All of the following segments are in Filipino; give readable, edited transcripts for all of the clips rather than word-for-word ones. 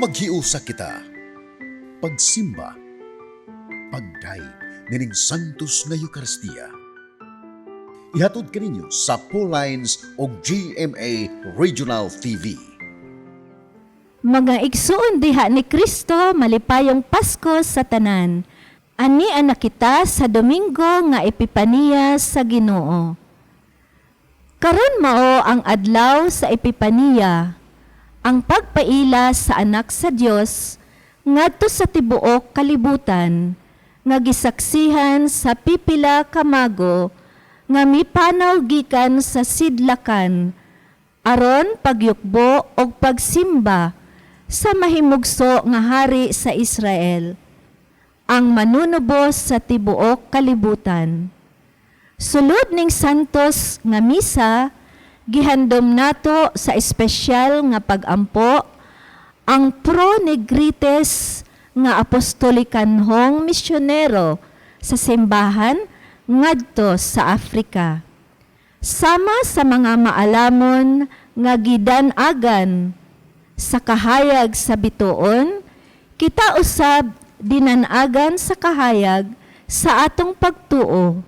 Maghiusa kita. Pagsimba, pagday nining Santos nga Eucharistia. Ihatod kaninyo sa Pauline's o GMA Regional TV. Mga igsuon diha ni Kristo malipayong Pasko sa tanan. Ani anak kita sa Domingo nga Epipania sa Ginoo. Karon mao ang adlaw sa Epipania, ang pagpaila sa anak sa Dios ngadto sa tibuok kalibutan nga gisaksihan sa pipila ka mago nga mipanaw gikan sa sidlakan aron pagyukbo og pagsimba sa mahimugso nga hari sa Israel, ang manunubos sa tibuok kalibutan. Sulod ning santos nga misa, gihandom nato sa espesyal nga pag-ampo ang Pro Negrites nga apostolikanhong misyonero sa simbahan ngadto sa Afrika. Sama sa mga maalamon nga gidanagan sa kahayag sa bituon, kita usab dinanagan sa kahayag sa atong pagtuo.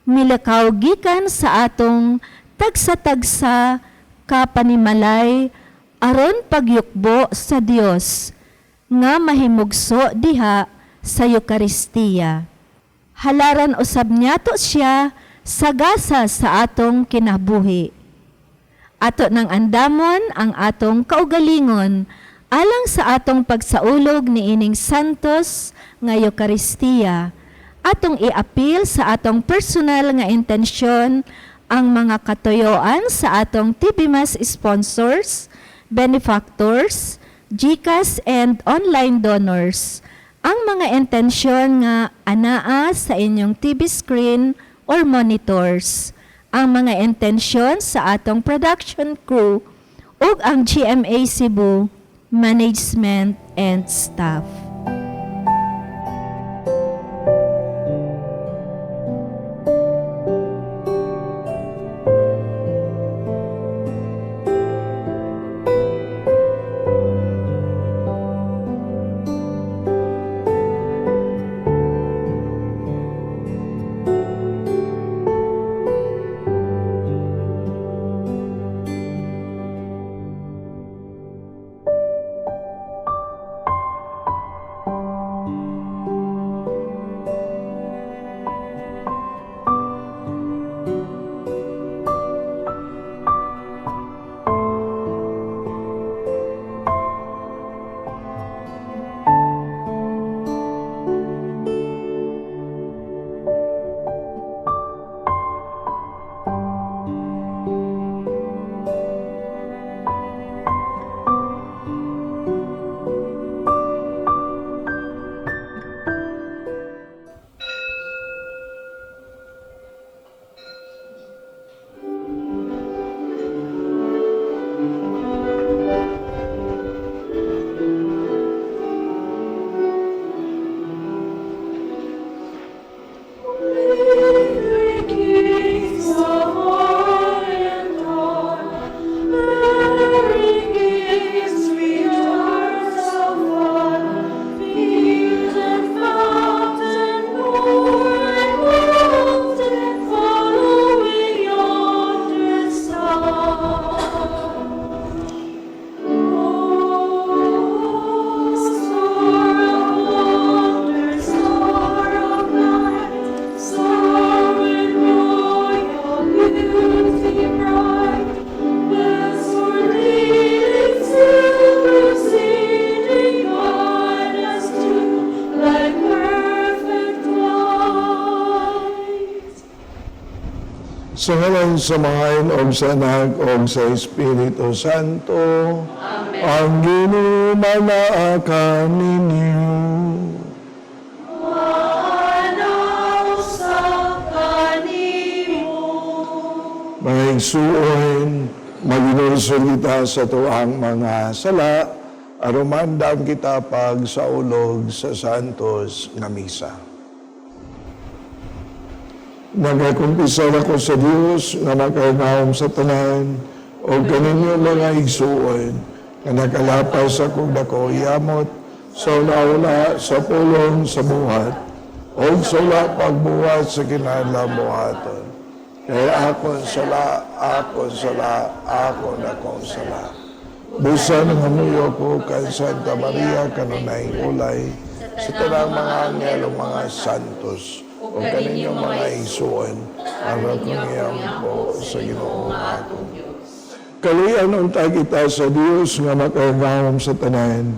Milakaw gikan sa atong tagsa-tagsa kapanimalay aron pagyukbo sa Dios nga mahimugso diha sa Eucharistia. Halaran usab niyato siya sagasa sa atong kinabuhi. Ato nang andamon ang atong kaugalingon alang sa atong pagsaulog ni ining santos nga Eucharistia. Atong iapil sa atong personal nga intensyon ang mga katuyoan sa atong TVMAS sponsors, benefactors, GCash and online donors. Ang mga intensyon nga anaa sa inyong TV screen or monitors. Ang mga intensyon sa atong production crew ug ang GMA Cebu management and staff. Sa ngalan sa mga o sa anak o sa Espiritu Santo, Amen. Ang Ginoo manaakan ninyo. Manaw sa kanimo. Mga igsuon, maginulsulita sa tuang mga sala, arumandam kita pag sa ulog sa Santos nga Misa. Nagakumpisar ako sa Diyos na makainawom sa tanan o kaninyo mga igsuon nga nagalapas sa kong dako yamot, sa una sa pulong sa buhat, o sa wala pagbuhat sa kinahanglan buhaton. Kaya akong sala, akong sala. Busan ng hamuyo ko kay Santa Maria kanunay ulay, sa tanang mga anghel o mga santos, o kaninyong mga isuon, ang kanyang po sa Ginoo atong Diyos. Kaluyan unta kita sa Dios nga makaungawom sa tanan,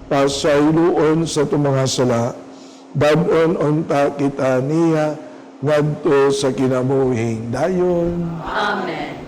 pasayloon sa mga sala, dadon unta kita niya, ngadto sa kinabuhing dayon. Amen.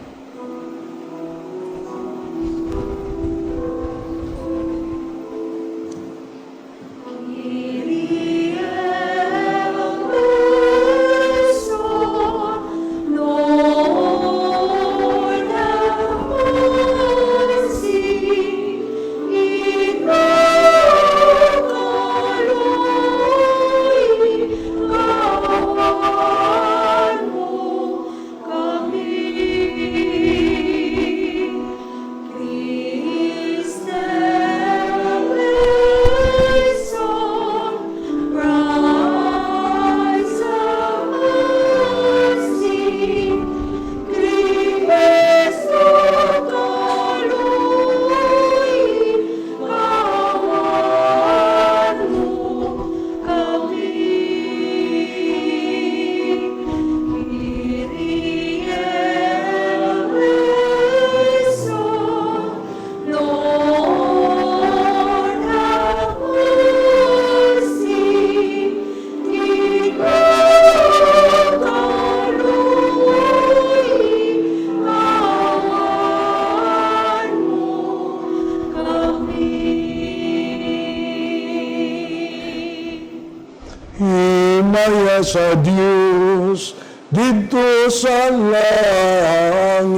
Himaya sa Diyos dito sa langit.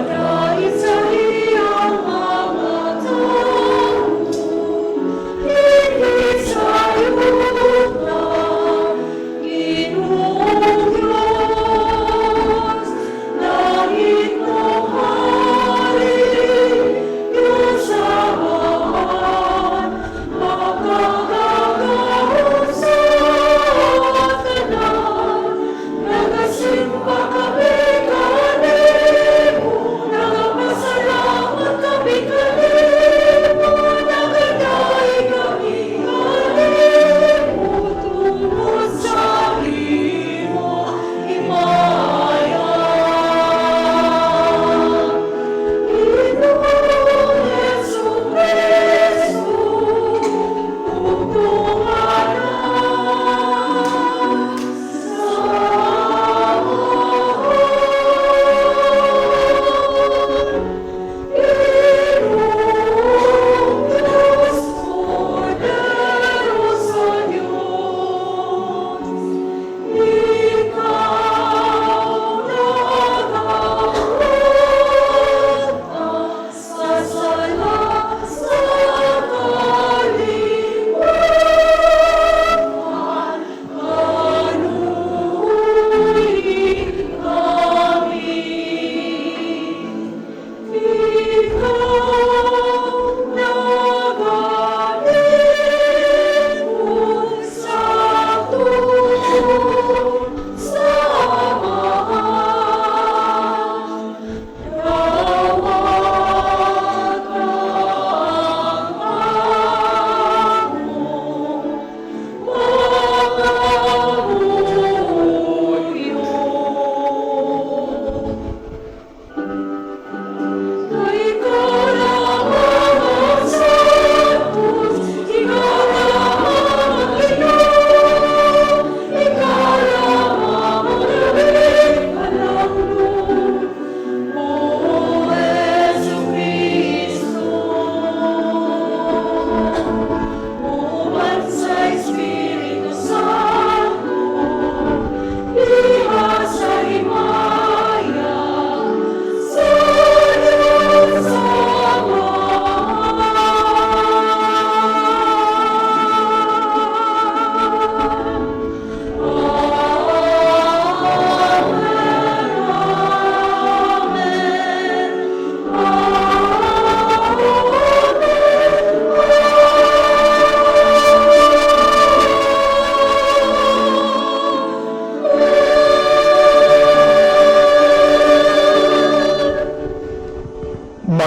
Kahit sa iyong mga tao, higit sa iyong na Ginoong Diyos, langit mo hari, Diyos sa bahan,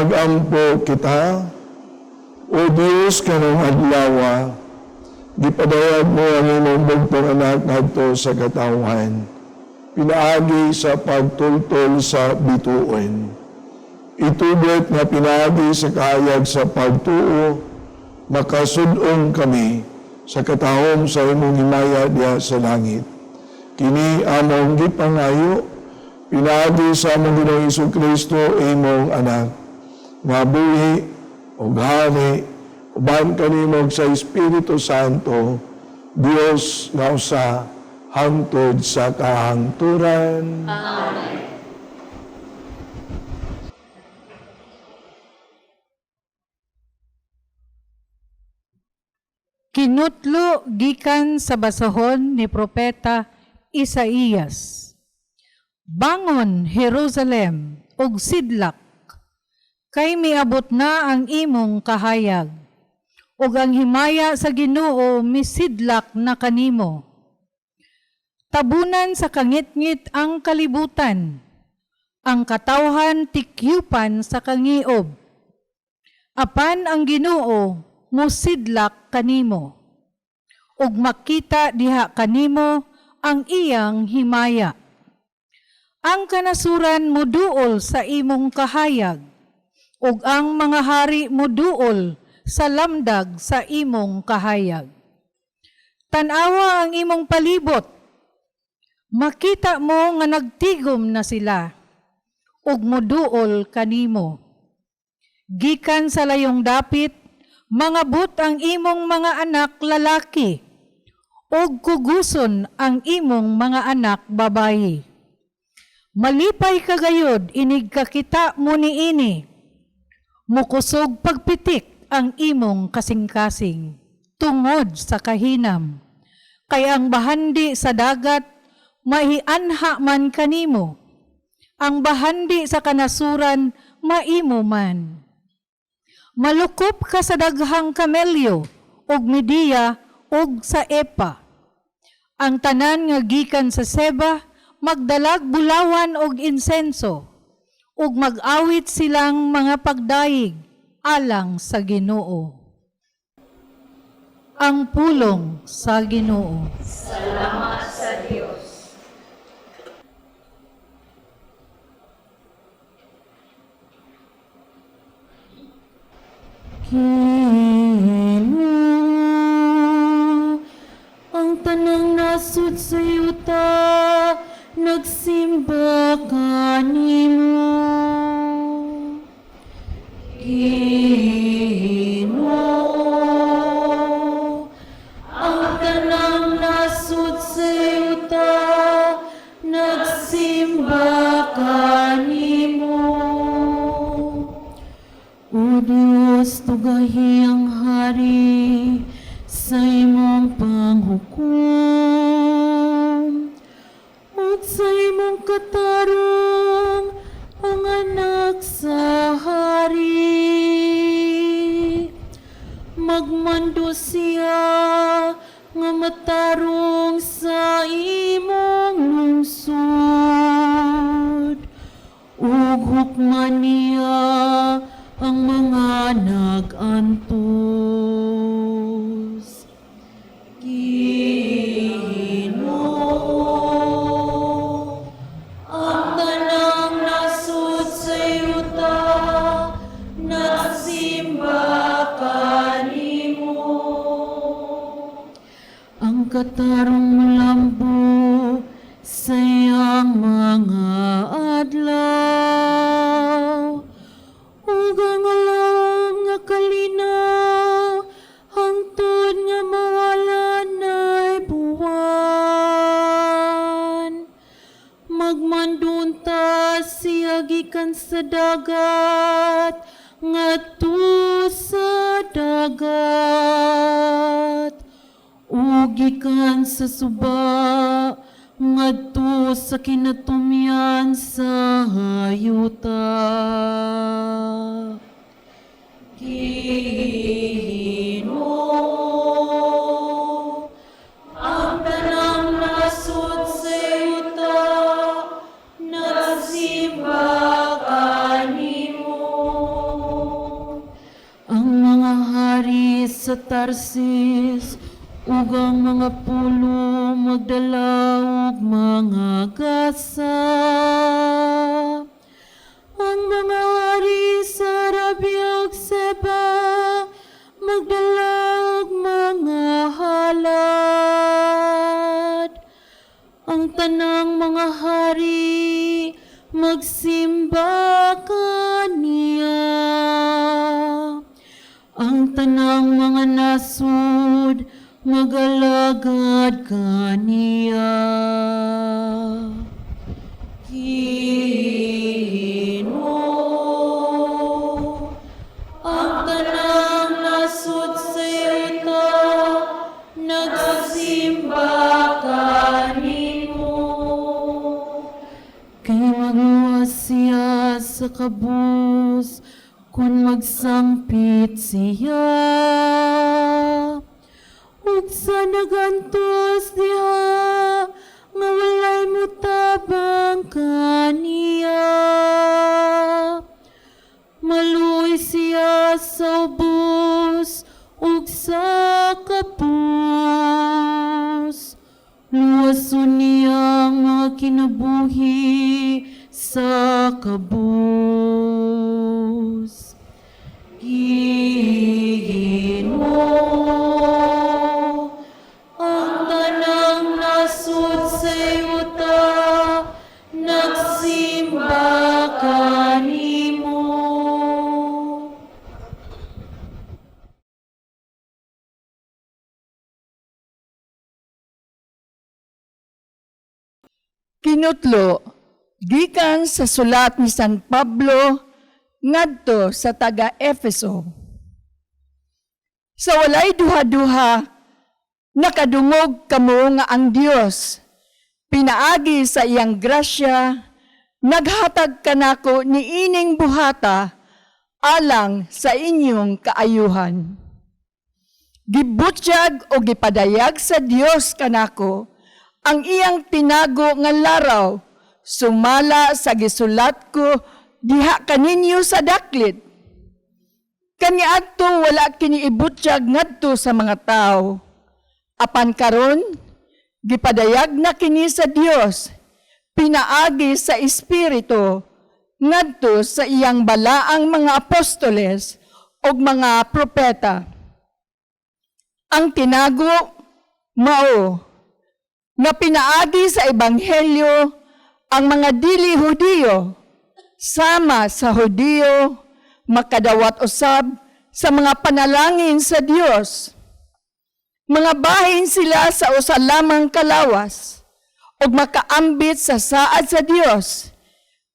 magampo kita, o Diyos kanang adlaw, gipadayag mo ang imong bugtong anak ngadto sa katawhan, pinaagi sa pagtultol sa bituon. Itudot nga pinaagi sa kahayag sa pagtuo, makasudong kami sa katahom sa imong himaya diha sa langit. Kini among gipangayo, pinaagi sa among Ginoong Hesukristo, imong anak, nga buhi o hari, uban kanimo sa Espiritu Santo, Dios nga usa hangtod sa kahangturan. Amen. Kinutlo gikan sa basahon ni Propeta Isaías. Bangon, Jerusalem, ug sidlak, kay miabot na ang imong kahayag, ug ang himaya sa Ginoo misidlak na kanimo. Tabunan sa kangitngit ang kalibutan, ang katawhan tikyupan sa kangiob. Apan ang Ginoo musidlak kanimo, ug makita diha kanimo ang iyang himaya. Ang kanasuran moduol sa imong kahayag, ug ang mga hari moduol sa lamdag sa imong kahayag. Tanawa ang imong palibot, makita mo nga nagtigom na sila, ug moduol kanimo. Gikan sa layong dapit, mangabot ang imong mga anak lalaki, ug kuguson ang imong mga anak babayi. Malipay kagayod inig kakita mo niini, mukusog pagpitik ang imong kasing-kasing, tungod sa kahinam. Kay ang bahandi sa dagat, maianha man kanimo, ang bahandi sa kanasuran, maimo man. Malukop ka sa daghang kamelyo, ug Media, ug sa Epa. Ang tanan nga gikan sa Seba, magdalag bulawan og insenso, ug mag-awit silang mga pagdayig alang sa Ginoo. Ang pulong sa Ginoo. Salamat sa Diyos. Ginoo, ang tanang nasud sa yuta, nagsimba kanimo. Ginoo, ang tanang nasud sa yuta, nagsimba kanimo. O Diyos, tugahi ang hari sa imong panghukom, at sa imong katarong ang anak sa hari. Magmando siya nga matarong sa imong lungsod, ug hukman niya ang mga nag-antos. Ginoo, ang tanang nasud sa yuta, nagsimba kanimo. Ang katarong malambo sa iyang mga adlaw, ug ang alam nga kalinaw, hangtod nga mawala na'y buwan. Magmandunta siya gikan sa dagat, ngadto sa dagat, ug gikan sa suba, ngadto sa kinatumyan sa hayuta. Ginoo, ang tanang nasud sa yuta, nagsimba kanimo. Tarsis, ug ang mga pulo magdala og mga gasa. Ang mga hari sa Arabia ug Seba magdala og mga halad. Ang tanang mga hari magsimba kaniya. Ang tanang mga nasud magalagad kaniya. Ginoo, ang tanang nasud sa yuta nagsimba kanimo. Kay magluwas siya sa kabus kung magsampit siya. Ug sa nagantos diha nga walay mutabang kaniya. Maluoy siya sa ubos ug sa kapus. Luwason niya ang mga kinabuhi sa kabus. Ginoo, ang tanang nasud sa yuta nagsimba kanimo. Kinutlo, gikan sa sulat ni San Pablo ngadto sa taga-Efeso. Sa walay duha-duha, nakadungog kamo nga ang Dios, pinaagi sa iyang grasya, naghatag kanako ni ining buhata alang sa inyong kaayuhan. Gibutyag o gipadayag sa Dios kanako ang iyang tinago nga laraw, sumala sa gisulat ko diha kaninyo sa daklit. Kaniadto wala kini ibutyag ngadto sa mga tao. Apan karon gipadayag na kini sa Dios, pinaagi sa Espiritu ngadto sa iyang balaang mga apostoles ug mga propeta. Ang tinago mao nga pinaagi sa Ebanghelyo ang mga dili Hudiyo, sama sa Hudiyo, makadawat usab sa mga panalangin sa Dios. Mga bahin sila sa usa lamang kalawas, ug makaambit sa saad sa Dios,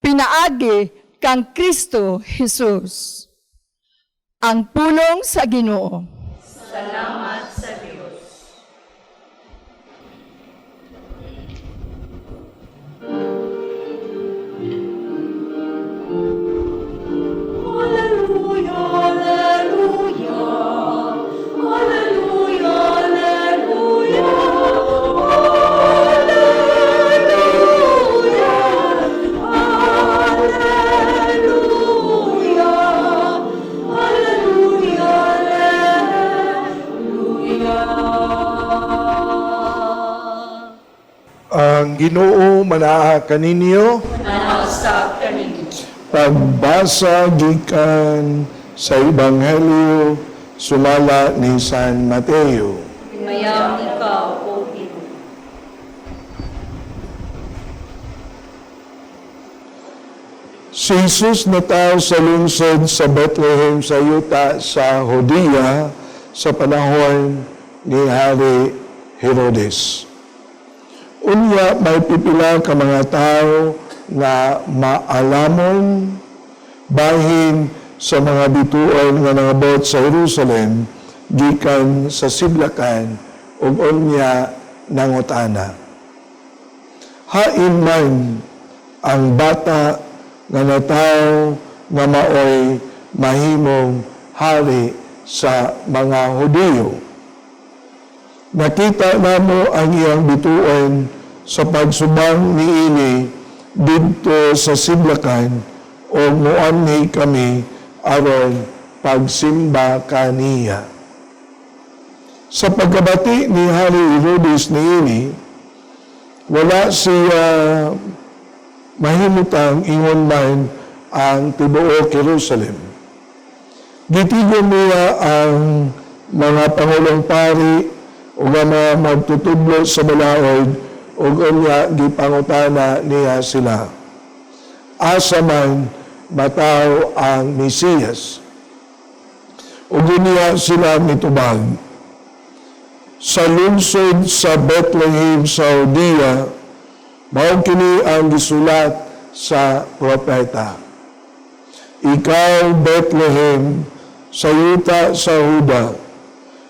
pinaagi kang Kristo Jesus. Ang pulong sa Ginoo. Salamat sa Diyos. Ang Ginoo manaa kaninyo. Nanausap kaninyo. Pagbasa gikan sa Ebanghelyo sumala ni San Mateo. Mayam ikaw, O Ginoo. Si Jesus nataw sa lungsod sa Bethlehem sa yuta sa Judea sa panahon ni Hari Herodes. Unya may pipila ka mga tao nga maalamon bahin sa mga bituon nga nangabot sa Jerusalem gikan sa Siblakan ug unya nangutana. Hain man ang bata nga nataw nga maoy mahimong hari sa mga Hudiyo. Nakita namo ang iyang bituon sa pagsubang niini didto sa Siblakan o muanhi kami aron pagsimba kaniya. Sa pagkabati ni Hari Herodes niini, wala siya mahimutang ingon man ang tibuok Jerusalem. Gitigon niya ang mga pangulong pari o mga magtutudlo sa balaod o unya gipangutana niya sila. Asa man mataw ang Mesiyas. O niya sila mitubag. Sa lungsod sa Bethlehem sa Judea, mao kini ang gisulat sa propeta. Ikaw, Bethlehem, sa yuta sa Huda,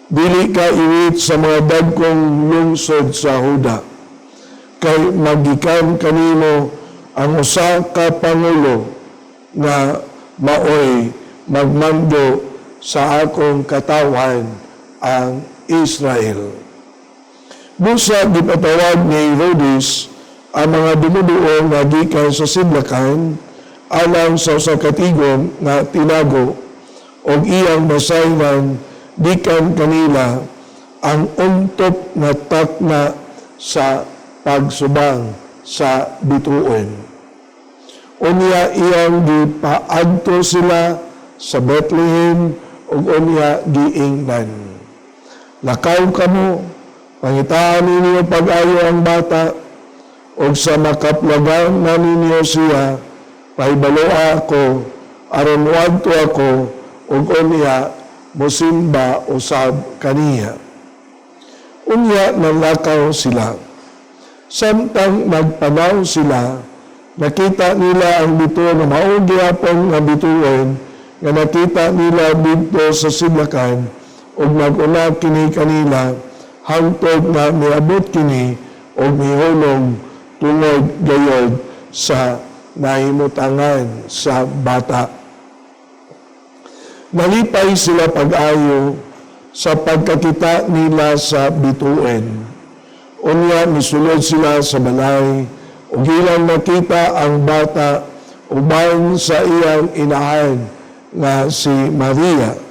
dili ka iwit sa mga dagkong lungsod sa Huda, kay magikan kanimo ang usa ka pangulo nga maoy magmando sa akong katawan ang Israel. Busa gipatawag ni Herodes ang mga dumuduo nga gikan sa sidlakan alang sa usa ka tigom nga tinago og iyang masaynan gikan kanila ang untop nga takna sa pagsubang sa bituon. Unya iyang gipaadto sila sa Bethlehem ug unya giingnan. Lakaw kamo, pangitaan ninyo pag-ayo ang bata, o sa makaplagan na ninyo siya, paibaloa ako, aron wadto ako, ug unya, musimba usab kaniya. Unya nalakaw sila. Samtang magpanaw sila, nakita nila ang bito na maong gihapon nga bituon, nga nakita nila dito sa sidlakan, ug nag-una kini kanila hangtod na miabot kini ug mihulog tungod gayod sa nahimutangan sa bata. Nalipay sila pag-ayo sa pagkakita nila sa bituin. Unya misulod sila sa balay ug ilang nakita ang bata uban sa iyang inahan nga si Maria.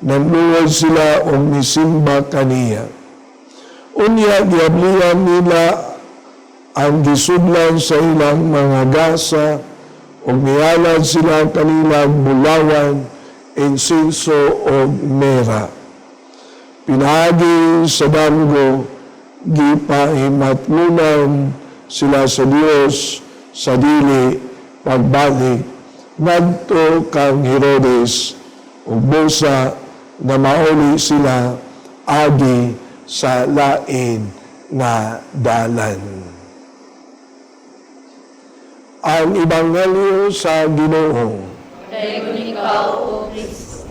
Nanluwag sila o misimba kaniya. Unya, giablihan nila ang gisudlan sa ilang mga gasa o nialad sila kanilang bulawan, insinso o mera. Pinagi sa damgo, gipahimatlunan sila sa Dios sa dili pagbalik ngadto kang Herodes ug busa na mauli sila agi sa lain nga dalan. Ang Ebanghelyo sa Ginoo. Dayon ikaw, O Kristo.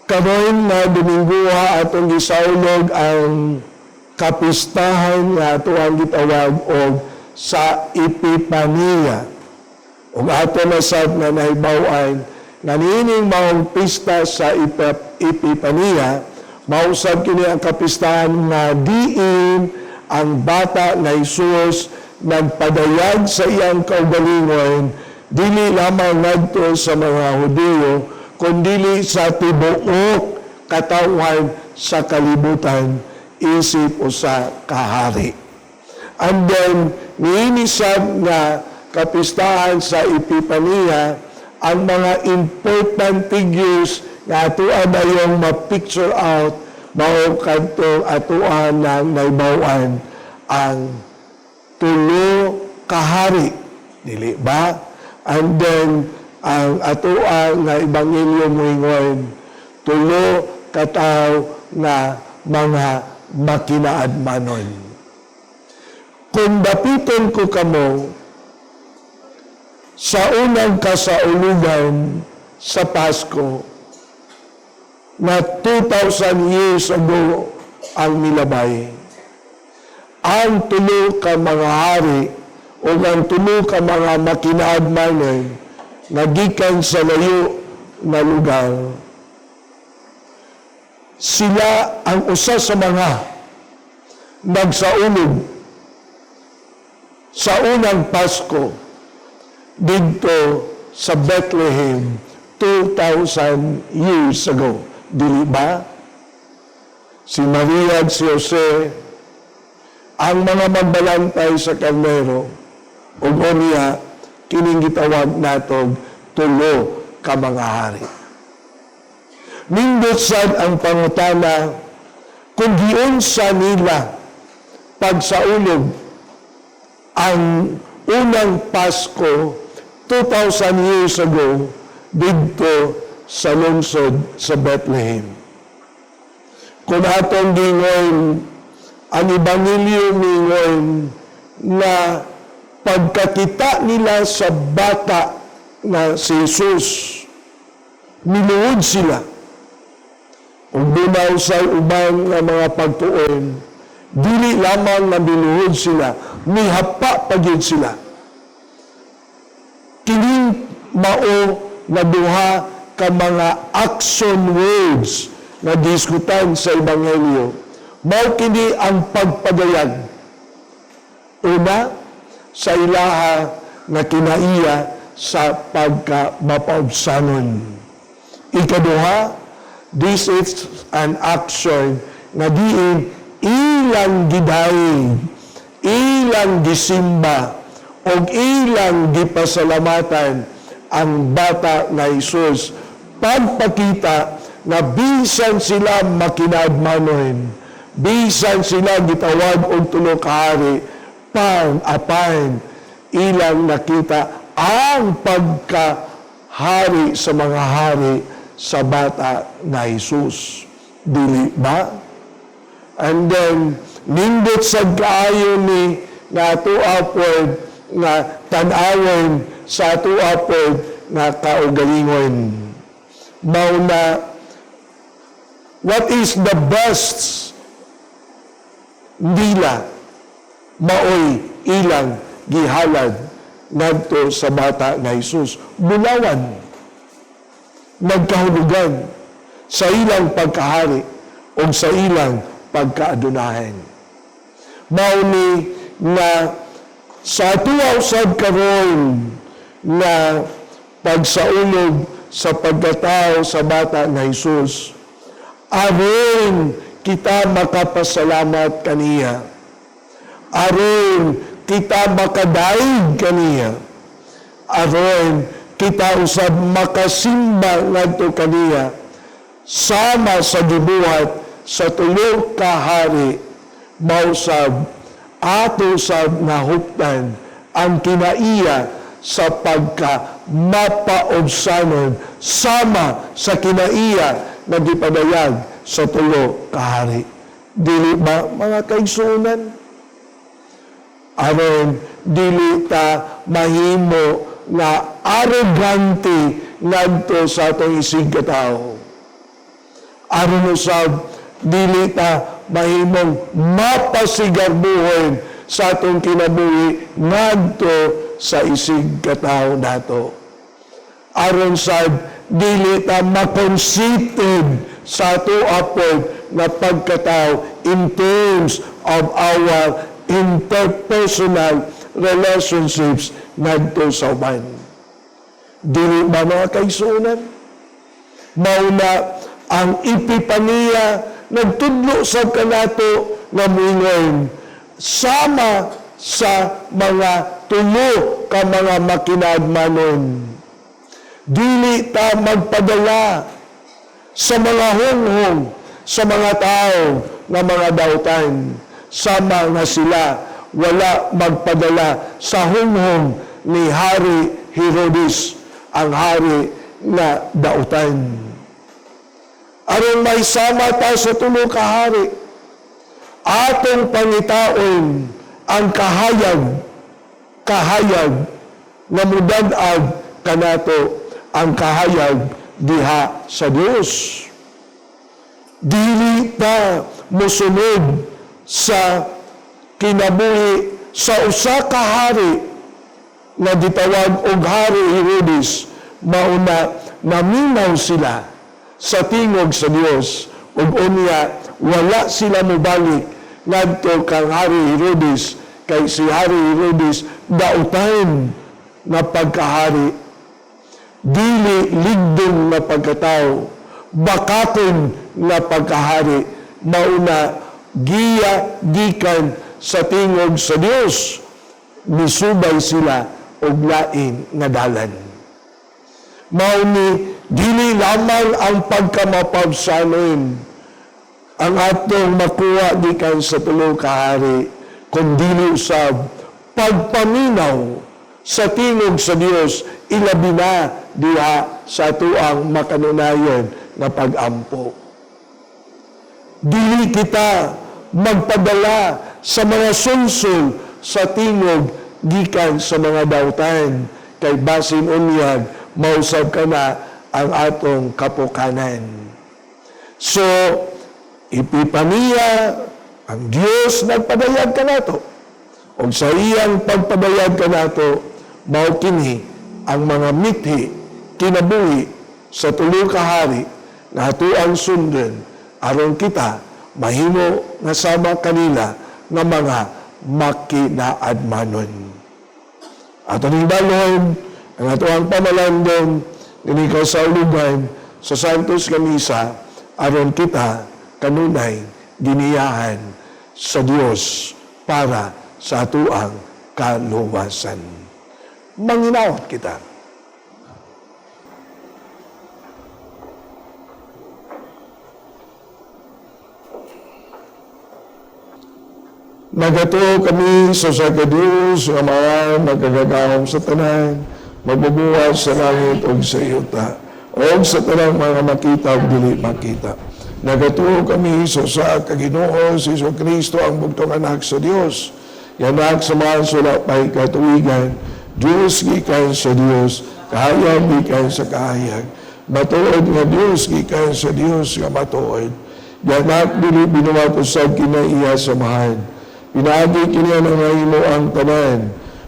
Karon na Domingoha atong gisaulog ang kapistahan nga ato ang gitawag og sa Epipania. Ug ato na sad nga nahibaw-an nga niining maong pista sa Epipania, mausab kini ang kapistahan nga diin ang bata na Jesus nagpadayag sa iyang kaugalingon dili lamang ngadto sa mga Hudiyo kundi sa tibuok katawhan sa kalibutan isip usa ka hari. And then niini sad nga kapistahan sa Epipania ang mga important figures nga atuan na yung ma-picture out mao kadto atuan ng naibawan ang tulo kahari dili ba? And then ang atuan nga ebanghelyo moingon tulo kataw nga mga makinaadmanon. Kung dapiton ko kamo sa unang kasaulugan sa Pasko na 2,000 years ago ang milabay. Ang tulo ka mga hari o ang tulo ka mga makinaadmanon nagikan sa layo na lugar. Sila ang usa sa mga nagsaulog sa unang Pasko dito sa Bethlehem 2,000 years ago. Dili ba? Si Maria at si Jose, ang mga magbalantay sa karnero, o niya, kining gitawag natog tulo ka mga hari. Nindot sad ang pangutana kung giunsa nila pagsaulog ang unang Pasko 2,000 years ago dito sa lungsod sa Bethlehem. Kung atong gingon ang Ebanghelyo ningon na pagkakita nila sa bata na si Jesus, niluod sila. Kung bunaw sa ubang nga mga pagtuon, dili lamang na binuhod sila, mihapa pagid sila. Kining mao na duha ka mga action words na diskutan sa Ebanghelyo. Mao kini ang pagpadayag. Una, sa ilaha na kinaiya sa pagka-mapaubsanon. Ikaduha, this is an action na diin ilang gidaig, ilang gisimba, o ilang gipasalamatan ang bata na Jesus. Pagpakita na bisan sila makinadmanon, bisan sila gitawag og tulo ka hari, pang-apan, ilang nakita ang pagkahari sa mga hari sa bata na Jesus. Dili ba? And then, nindot sa kaayo ni nga ato upward nga tan-awon sa ato upward nga kaugalingon. Mauna, what is the best nila maoy ilang gihalad ngadto sa bata nga Jesus? Bulawan, nagkahulugan sa ilang pagkahari o sa ilang pagkaadunahan. Mauni na sa atuwa usab karon na pagsaulog sa pagkatao sa bata na Jesus, aron kita makapasalamat kaniya, aron kita makadaig kaniya, aron kita usab makasimba ngadto kaniya, sama sa gibuhat sa tulo ka hari, mausab ato sab nahuptan ang kinaiya sa pagka-mapaobsanon sama sa kinaiya na gipadayag sa tulo ka hari. Dili ba mga kaigsunan? Aron dili ta mahimo na arrogante ngadto sa atong isig katao. Aron usab dili ta mahimong mapasigarbuhon sa atong kinabuhi ngadto sa isig katao nato. Aron sad dili ta makonsisted sa ato upward na pagkatao in terms of our interpersonal relationships ngadto sa uban. Dili ba mga kaigsunan? Mauna ang epipania nagtudlo sa kanato na mingon sama sa mga tulo ka mga makinadmanon. Dili ta magpadala sa mga hunghong, sa mga tao na mga dautan, sama nga sila wala magpadala sa hunghong ni Hari Herodes, ang hari na dautan. Aron may sama ta sa tulo ka hari, atong pangitaon ang kahayag na mudag-ag kanato ang kahayag diha sa Dios. Dili ta mosunod sa kinabuhi sa usa ka hari na gitawag og Hari Herodes, mauna naminaw sila sa tingog sa Dios ug unya wala sila mobalik ngadto kang Hari Herodes, kay si Hari Herodes dautan na pagkahari. dili ligdong na pagkatao, bakakon na pagkahari, mauna giya gikan sa tingog sa Dios, misubay sila og lain nga dalan. Mauni dili lamang ang pagkamapabsanon ang atong makuha gikan sa tulo ka hari, kundi usab pagpaminaw sa tingog sa Dios, ilabi na diha sa tuang makanunayon na pag-ampo. Dili kita magpadala sa mga sunsol sa tingog gikan sa mga dautan, kay basin unyag mausab ka na ang atong kapukanan. So, ipipaniya ang Dios nagpadayag ka nato. O sa iyang pagpadayag ka nato, mao kini ang mga mithi kinabuhi sa tulo ka hari nga ato ang sundon aron kita mahimo nga sama kanila nga mga makinaadmanon. Ato ning balon ang ato ang pamalandong dinhi sa ulugan sa Santos nga Misa aron kita kanunay giniyahan sa Dios para sa atuang kaluwasan. Manginawat kita. Nagato kami sa Diyos, nga mga magkagagahom sa tanan, magbubuhat sa langit o sa iyota, o sa tanang mga makita o dili makita. Nagato kami sa Ginoo si Kristo ang bugtong anak sa Dios. Yanak sa mga sulapay katuwigan, Diyos gikan sa Dios, kahayag gikan sa kahayag. Matuod nga Diyos gikan sa Dios nga matuod. Yanak dili binuwapusag kinaiya sa mahal. Pinaagi kiniya ng mahimo ang tanan.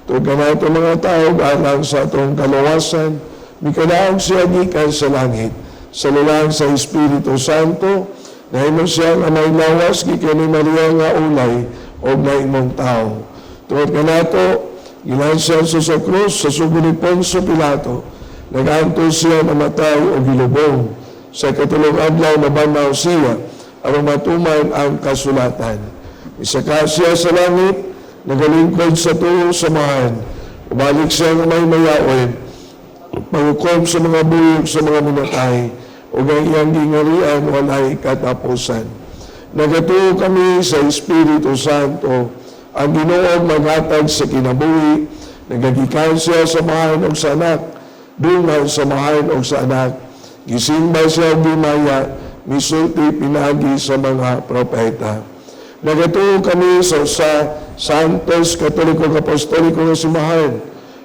Tugan nato mga tao, alang sa atong kaluwasan, mikadaog siya gikan sa langit, sa lulang sa Espiritu Santo, na imo siya nga may lawas, gikan ni Maria nga ulay, o na imong tao. Tugan ka nato, ilan siya sa krus, sa sugo ni Poncio Pilato, naganto siya namatay o gilubong. Sa katulong adlaw na banaw siya, aron matuman ang kasulatan. Isaka siya sa langit, nagalingkod sa tuyo samahan, ubalik siya ng may mayaon, paghukom sa mga buyog sa mga minatay, o gayang gingarian walay katapusan. Nagatuo kami sa Espiritu Santo, ang Ginoo maghatag sa kinabuhi, nagagikan siya sa mahan o sa anak, dungan sa mahan o sa anak, gisimba siya dimaya, misulti pinagi sa mga propeta. Nagatuo kami sa Santos Katoliko Apostoliko nga simahan.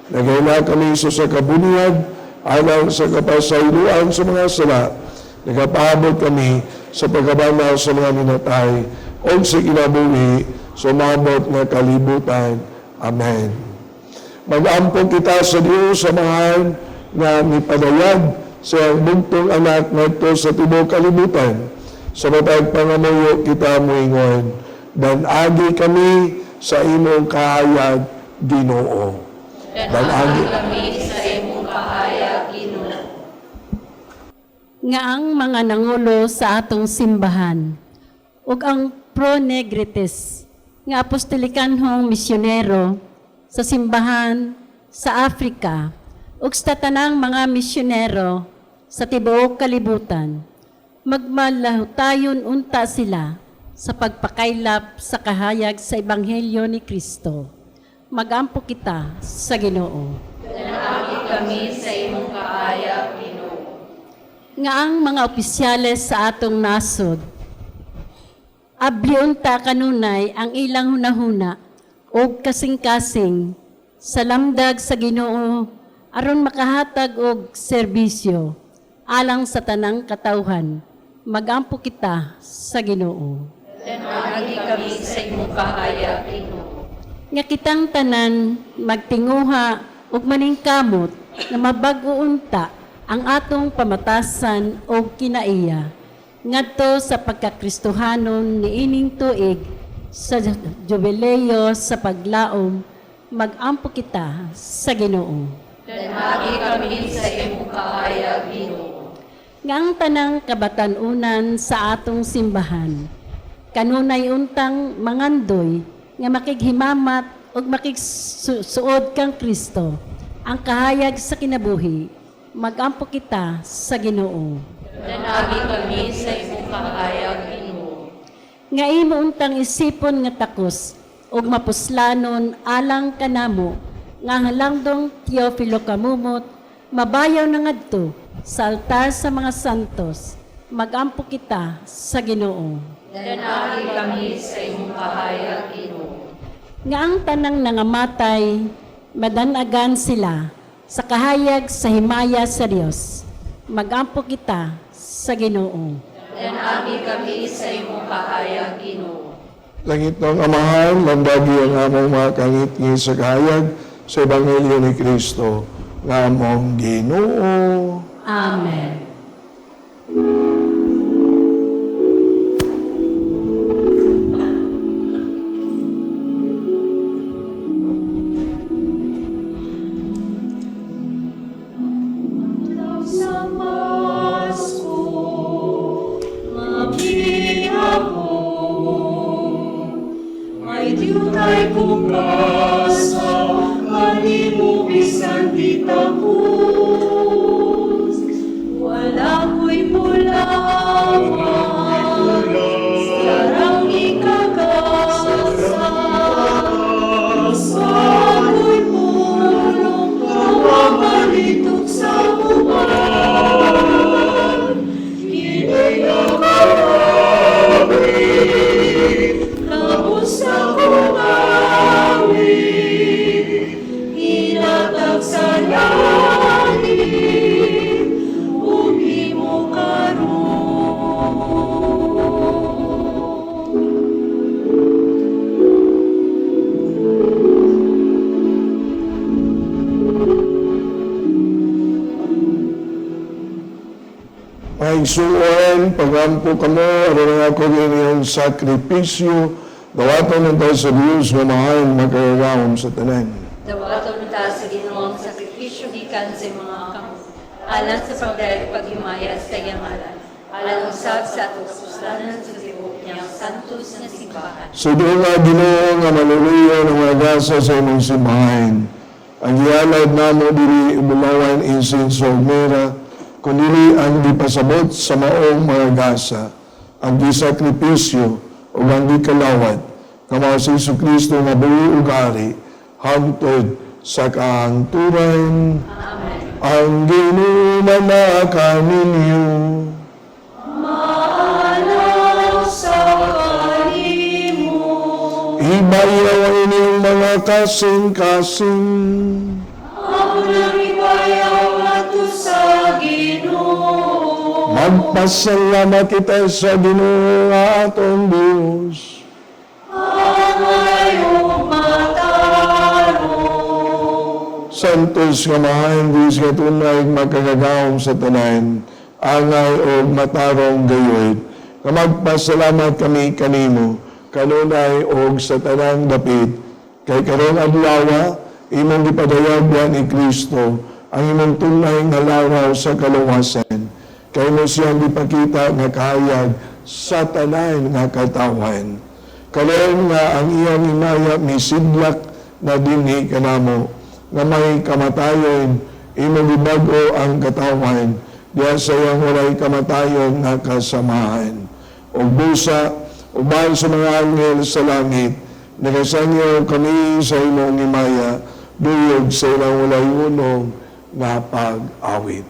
Nagayla kami sa kabuniyag, alang sa kapasayloan sa mga sala. Nagapaabot kami sa pagkabanaw sa mga minatay o sa kinabuhi, sumabot nga kalibutan. Amen. Mag-ampong kita sa Diyos sa mahal na mipadayag sa bugtong anak ngadto sa tibok kalibutan. Sa matag pangamuyo kita moingon, dan agi kami sa imong kahayag, Ginoo. Dan agi kami sa imong kahayag, Ginoo. Nga ang mga nangulo sa atong simbahan, ug ang Pro Negrites, nga apostolikanhong misyonero sa simbahan sa Africa, ug sa tanang mga misyonero sa tibuok kalibutan, magmalahutayon unta sila sa pagpakaylap sa kahayag sa Ebanghelyo ni Kristo. Magampo kita sa Ginoo. Danaagi kami sa imong kahayag, Ginoo. Nga ang mga opisyales sa atong nasod, abli unta kanunay ang ilang hunahuna o kasing-kasing sa lamdag sa Ginoo aron makahatag og serbisyo alang sa tanang katawhan. Magampo kita sa Ginoo. Danaagi kami sa imong kahayag, Ginoo. Nga kitang tanan magtinguha ug maningkamot na mabag-o unta ang atong pamatasan o kinaiya ngadto sa pagkakristohanon niining tuig sa jubileo sa paglaom. Mag-ampo kita sa Ginoo. Danaagi Nagi kami sa imong kahayag, Ginoo. Nga ang tanang kabatanunan sa atong simbahan. Kanunay untang mangandoy nga makighimamat ug makigsuod kang Kristo. Ang kahayag sa kinabuhi, magampo kita sa Ginoo. Nagi kami sa imong kahayag, Ginoo. Nga imo untang isipon nga takos ug mapuslanon alang kanamo nga halangdong Teofilo kamumot mabayaw na ngadto sa altar sa mga santos, magampo kita sa Ginoo. Nagi kami sa imong kahayag, Ginoo. Nga ang tanang nangamatay, madanagan sila sa kahayag sa himaya sa Dios. Magampo kita sa Ginoo. Nagi kami sa imong kahayag, Ginoo. Langit ng Amahan, lambagi ang among mga kangit-ngit sa kahayag sa Ebanghelyo ni Kristo, nga among Ginoo. Amen. Maigsuon, pagampo kamo, aron ako inyong sakripisyo, dawaton ng tayo sa Diyos, nga mahal magkagawom sa tanan. Dawaton ta sa Ginoong sakripisyo gikan sa mga kamot. Alang sa pagdayag paghimaya sa iyang ngalan. Alang usab sa atong kapuslanan sa tibok niyang santos nga simbahan. So doon nga Ginoo nga manuliyo ng mga gasa sa imong simbahan. Ang gialad namo diri ibulawan insenso ug mira, kundi ang gipasabot sa maong mga gasa, ang gisakripisyo o ang gikalawat, kamo si Kristo nga buhi ugari, hangtod sa kaangturan. Amen. Ang Ginoo manaka ninyo. Maalaw sa kanimo. Ibayaw ang inyong mga kasing-kasing. Ako nang ibayaw ato sa Ginoo. Magpasalamat kita sa Ginoo nga atong Diyos. Angayong mataro. Santos nga mahain Diyos nga tunay magkagagawom sa tanan, angay o matarong gayoy. Nga magpasalamat kami kanimo, kanunay o sa tanang dapit. Kay karong adlaw, imong gipadayagyan ni Kristo, ang imong tunay nga laraw sa kaluwasan. Kay mo siyang gipakita nga kahayag sa tanan nga katawan. Kalayon nga ang iyang imaya misidlak na dinhi kanamo, nga may kamatayon, imong gibag-o ang katawan, diya sa iyang walay kamatayon nga kasamahan. O busa, uban sa mga anghel sa langit, nagasangyo kami sa imong imaya, duyog sa ilang walay unong nga pag-awit.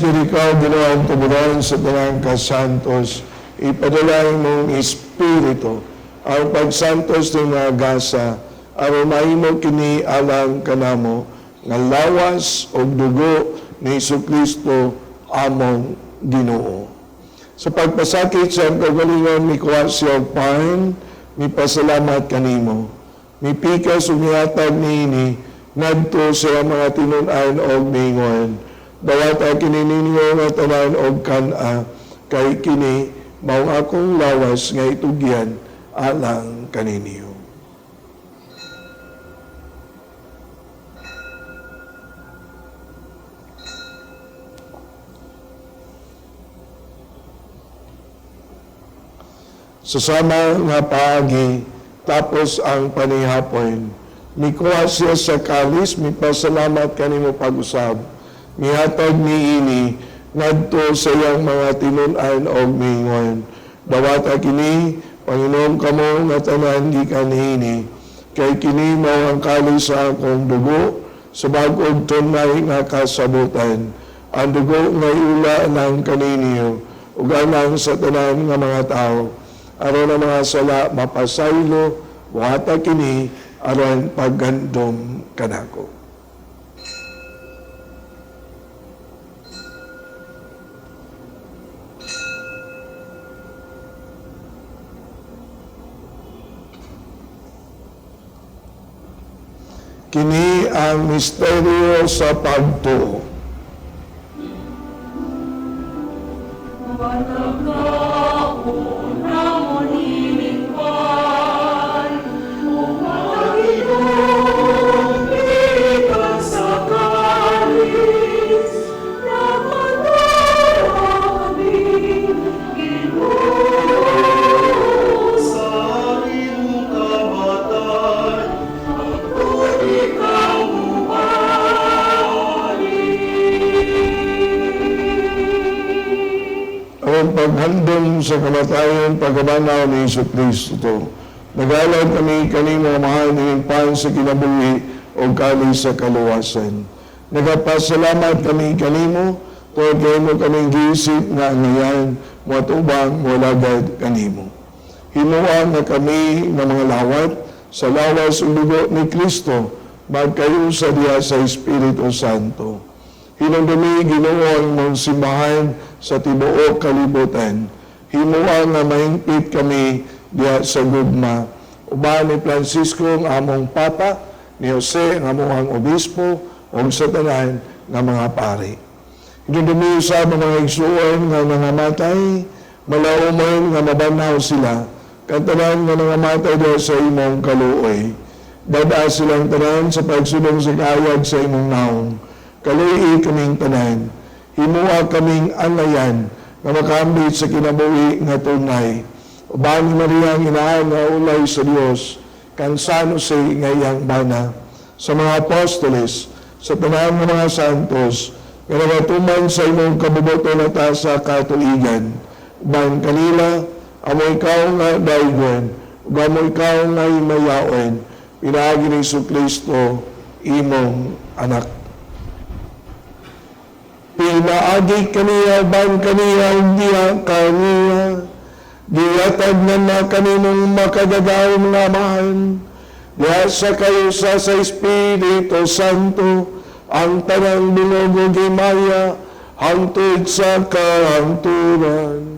nga ikaw ginoong tuburon sa tanang kasantos, ipadalain mong Espiritu, ang pagsantos ng mga gasa, aron mahimo kini alang kanamo, nga lawas o dugo ni Jesucristo among Ginoo. Sa pagpasakit sa kagalingon, mi kuha siya og pain, mi pasalamat kanimo. Mi pikas ug mihatag niini ngadto sa mga tinun-an og ningon. Dawata kini ninyo nga tanan og kana, kay kini mao akong lawas nga itugyan alang kaninyo. Sasama nga paagi, tapos ang panihapon. Mikuha siya sa kalis, mipasalamat kanimo pag-usab. Mihatag niini, ngadto sa iyang mga tinun-an o mingon. Dawata kini, Panginoon kamo nga tanan gikan niini, kay kini mao ang kalis sa akong dugo, sa bag-og tunay nga kasabutan. Ang dugo nga iula ng kaninyo, ug alang sa tanan nga mga tao, aron ang mga sala mapasaylo, wata kini, aron paggandom kanako. Kini ang misteryo sa pagtuo. Paghandom sa kamatayon, pagkabanaw ni Jesucristo. Nagalag kami kanimo mahal ng pan sa kinabuhi o kalis sa kaluwasan. Nagapasalamat kami kanimo, tuwag kayo mo kaming gisip nga ngayon, matubang walagad kanimo. Hinuwa nga kami ng mga lawat sa lawas o dugo ni Kristo, magkayo sa diya sa Espiritu Santo. Hinundumi Ginoo ang mong simbahan sa tibuok kalibutan. Himuha nga mahingpit kami diya sa gugma. Uban ni Francisco ang among Papa, ni Jose ang among obispo, o sa tanan nga mga pari. Hinundumi sa mga igsuon nga nangamatay, malauman nga mabanaw sila, kantanan nga nangamatay diya sa imong kaluoy. Dada silang tanan sa pagsulong sa kayag sa imong naong. Kaluhi kaming tanan, himuha kaming anayan na makambit sa kinabuhi nga tunay. Uban ni Maria ang inaan nga ulay sa Dios, kan San Jose nga iyang bana, sa mga apostoles, sa tanan ng mga santos, nga nagatuman sa imong kabuboto na ta sa katuigan. Uban kanila, amo ikaw nga daigon, ug amo ikaw nga himayaon, pinaagi ni Jesucristo, imong anak. Pinaagi kaniya, ban kaniya, diya kaniya, diyatag na kaninong makadagaw mga mahan, diya sa kayo sa Espiritu Santo, ang tanang binugog imaya, hangtod sa kahanturan.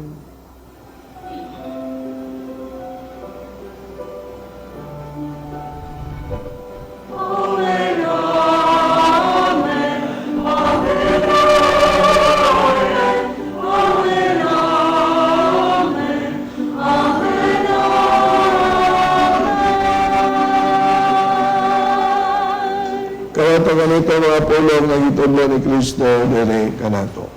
Kaya ito ganito mga pulong na itudlo ni Kristo dere kanato.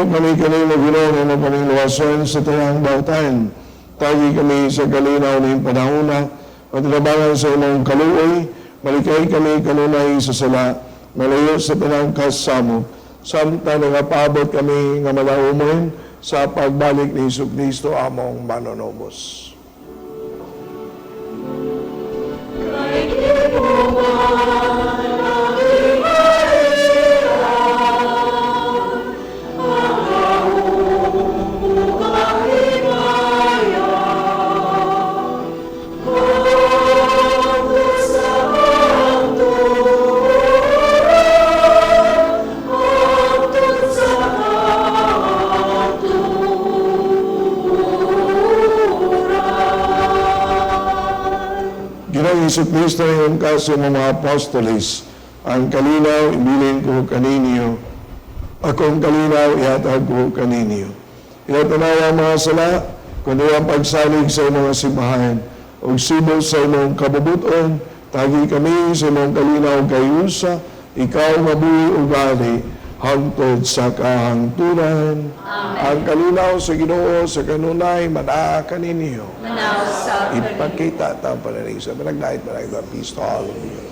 Kami kanino Ginoo nga paniluwason sa tayang bautan. Tagi kami sa kalinaw ng panahona, matinabangan sa imong kaluoy, malikay kami kanunay sa sala, malayo sa pinangkas samot, samtang nangapabot kami nga malaumon sa pagbalik ni Jesucristo among manonobos. Jesucristo yung kaso ng mga apostolis, ang kalinaw ibilin ko kaninyo, akong kalinaw ihatag ko kaninyo. Inatanaya mga sala, kundi ang pagsalig sa imong simbahan, o sibol sa imong kabubuton, tagi kami sa imong kalinaw kayusa, ikaw mabuhi ugali, hangtod sa kahangturan. Ang kalinaw sa Ginoo sa kanunay manaa kaninyo. Manaw sa Ipakita ang panalig sa managdait ang pisto. Hallelujah.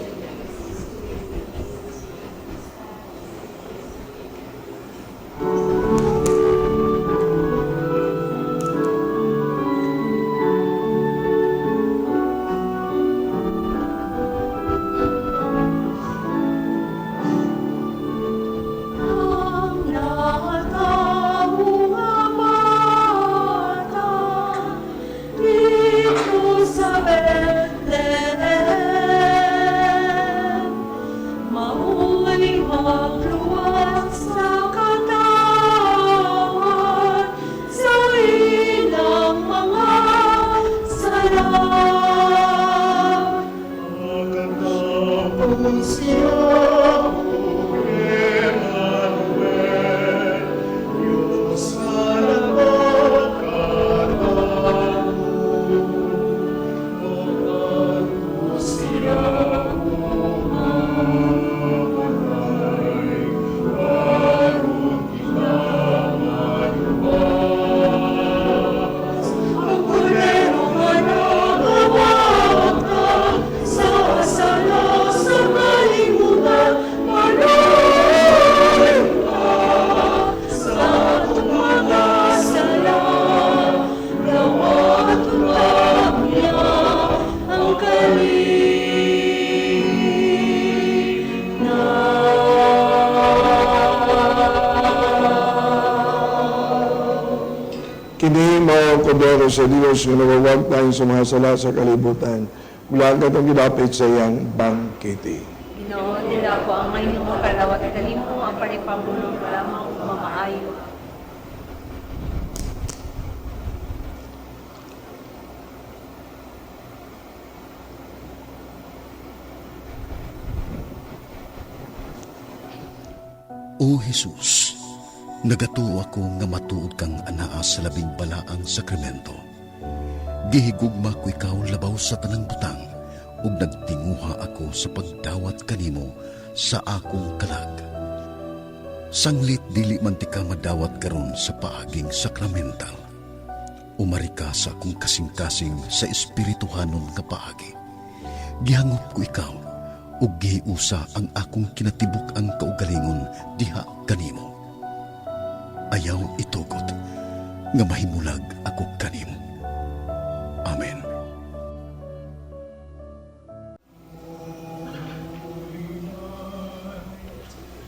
Kini mao kodoro sa Dios nga nagawag tayo sa mga sala sa kalibutan. Bulan ka itong gidapit sa iyang bangkete. Ginoo, nila ko ang ngayon mo kalawat at kalimpo ang panipamulong lamang mamaayo. O Jesus, nagatuo ako nga matuod kang anaa sa labing balaang sakramento. Gihigugma ko ikaw labaw sa tanang butang, ug nagtinguha ako sa pagdawat kanimo sa akong kalag. Sanglit dili man ti ka madawat karon sa paaging sakramental. Umari ka sa akong kasing-kasing sa espirituhanon nga paagi. Gihangop ko ikaw, ug gihiusa ang akong kinatibuk ang kaugalingon diha kanimo. Ayaw itugot, nga mahimulag ako kanimo. Amen.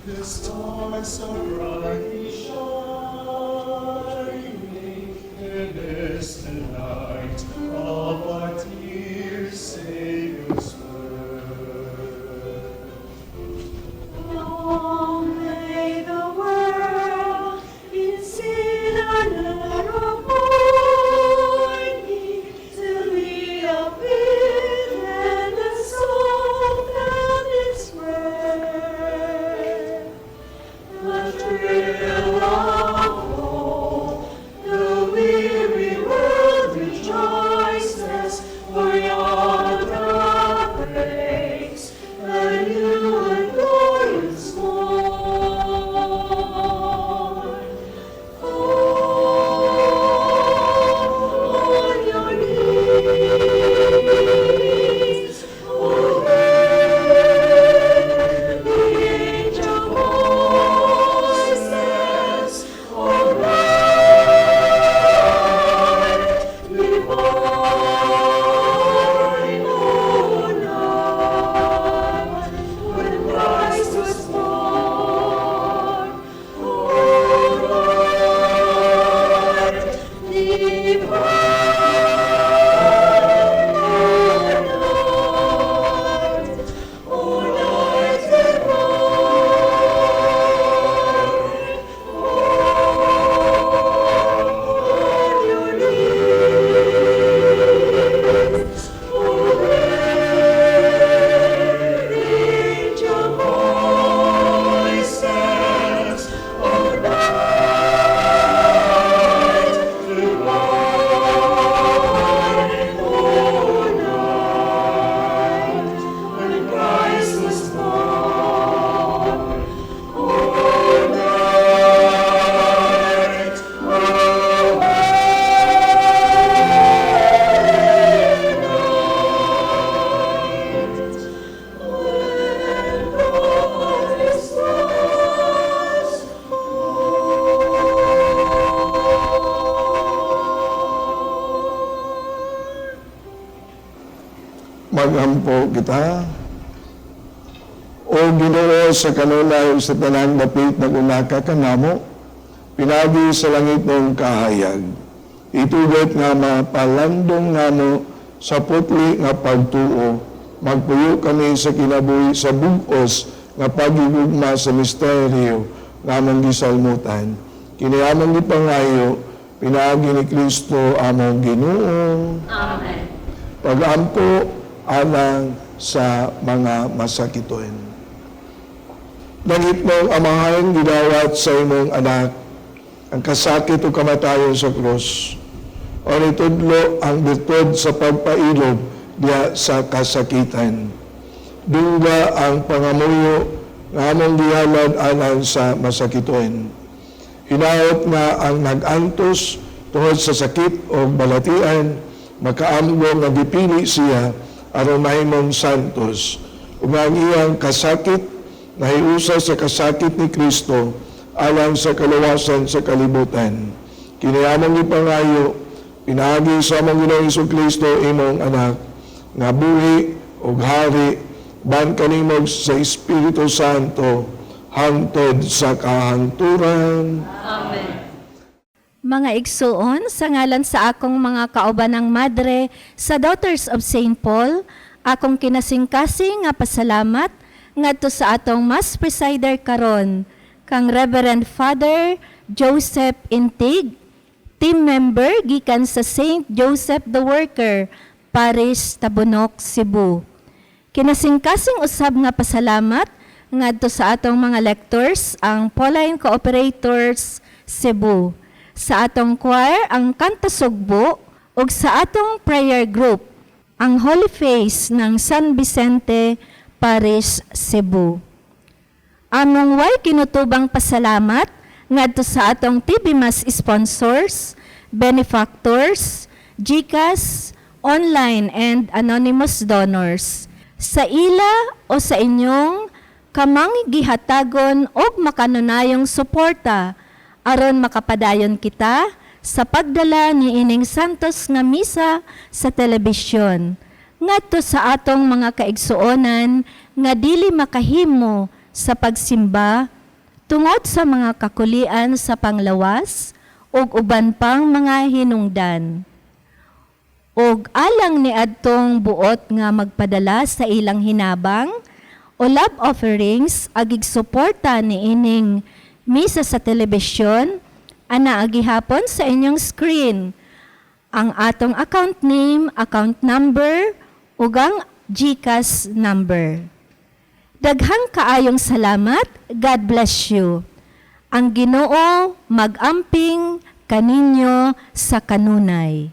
The stars so brightly shining, and as the light of our dear Savior's birth. Long may the world in sin and error pining, till we appear and the soul found its rest. The thrill of hope, the weary world rejoices, for yonder breaks the new and glorious morn. Fall on your knees, oh, hear the angel voices, oh, night divine, oh, night when Christ was born, oh, night divine, oh, night on your knees, oh, the angel voices, oh, night divine, oh, night when Christ was born, oh, night, when God is lost. Magampo kita. O Ginoo, sa kanunay sa tanang dapit na unaka kanamo, pinagi sa langit mong kahayag. Itugot nga mapalandong namo sa putli nga pagtuo. Magpuyo kami sa kinabuhi sa bugos nga pagigugma sa misteryo nga among gisalmutan. Kiniamang gipangayo, pinagi ni Kristo among Ginoo. Amen. Pagampo alang sa mga masakiton. Langit mong amahan, gidawat sa imong anak, ang kasakit o kamatayon sa krus. O nitudlo ang birtud sa pagpailob diya sa kasakitan. Dungga ang pangamuyo nga among gihalad alang sa masakiton. Hinaot nga ang nag-antos tungod sa sakit o balatian, makaamgo nga gipili siya aron mahimong santos. Ug ang iyang kasakit nahiusa sa kasakit ni Kristo alang sa kaluwasan sa kalibutan. Kiniamang ipangayo, pinagi sa among Ginoong Kristo imong anak, nga buhi o hari, ban kanimog sa Espiritu Santo, hangtod sa kahanturan. Amen. Mga igsuon, sa ngalan sa akong mga kaubanang madre sa Daughters of St. Paul, akong kinasingkasing nga pasalamat ngadto sa atong Mass Presider karon, kang Reverend Father Joseph Intig, team member gikan sa St. Joseph the Worker, Parish Tabunok, Cebu. Kinasingkasing usab nga pasalamat ngadto sa atong mga lectors, ang Pauline Cooperators Cebu. Sa atong choir, ang Kanta Sugbo, ug sa atong prayer group, ang Holy Face ng San Vicente Parish, Cebu. Among way kinutubang pasalamat ngadto sa atong TV Mas sponsors, benefactors, GCash, online and anonymous donors. Sa ila o sa inyong kamang gihatagon og makanunayong suporta aron makapadayon kita sa pagdala ni ining santos nga misa sa telebisyon ngadto sa atong mga kaigsuonan nga dili makahimo sa pagsimba tungod sa mga kakulian sa panglawas ug uban pang mga hinungdan. Og alang ni adtong buot nga magpadala sa ilang hinabang o love offerings agig suporta ni ining misa sa telebisyon, ana agihapon sa inyong screen ang atong account name, account number, ug ang GCash number. Daghang kaayong salamat. God bless you. Ang Ginoo mag-amping kaninyo sa kanunay.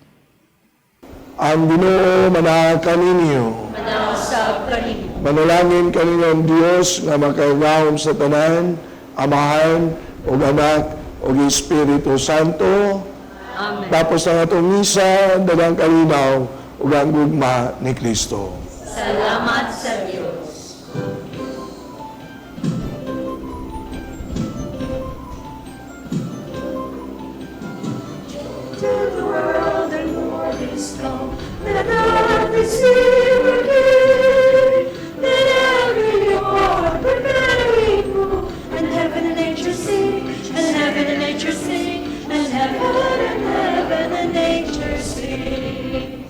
Ang Ginoo manaag kaninyo. Manausap kaninyo. Manalangin kaninyo ang Diyos nga makaigahom sa tanan, Amahan, ug Anak, ug Espiritu Santo. Amen. Tapos ang atong misa, daghang kalinaw, ug ang gugma ni Kristo. Salamat sa Diyos. To the world the Lord is come. Let earth receive her King. Let every heart prepare move. And heaven and nature sing. And heaven and nature sing. And heaven and nature sing.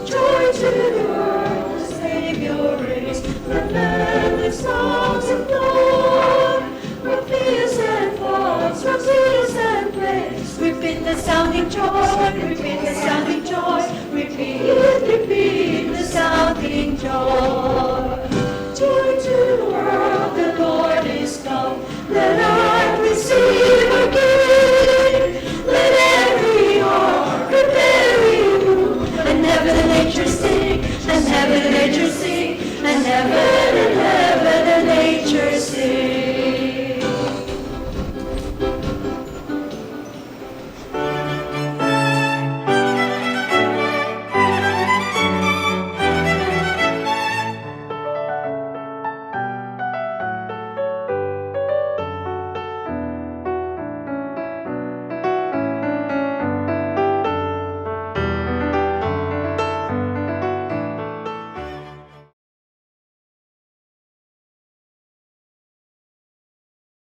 Joy to the world, the Savior reigns. Let men live songs of glory. From fields and floods, from seas and plains. Repeat the sounding joy, repeat the sounding joy, repeat the sounding joy. To the world the Lord is come, let earth receive her King. Let every heart prepare move, and heaven and nature sing, and heaven and nature sing, and heaven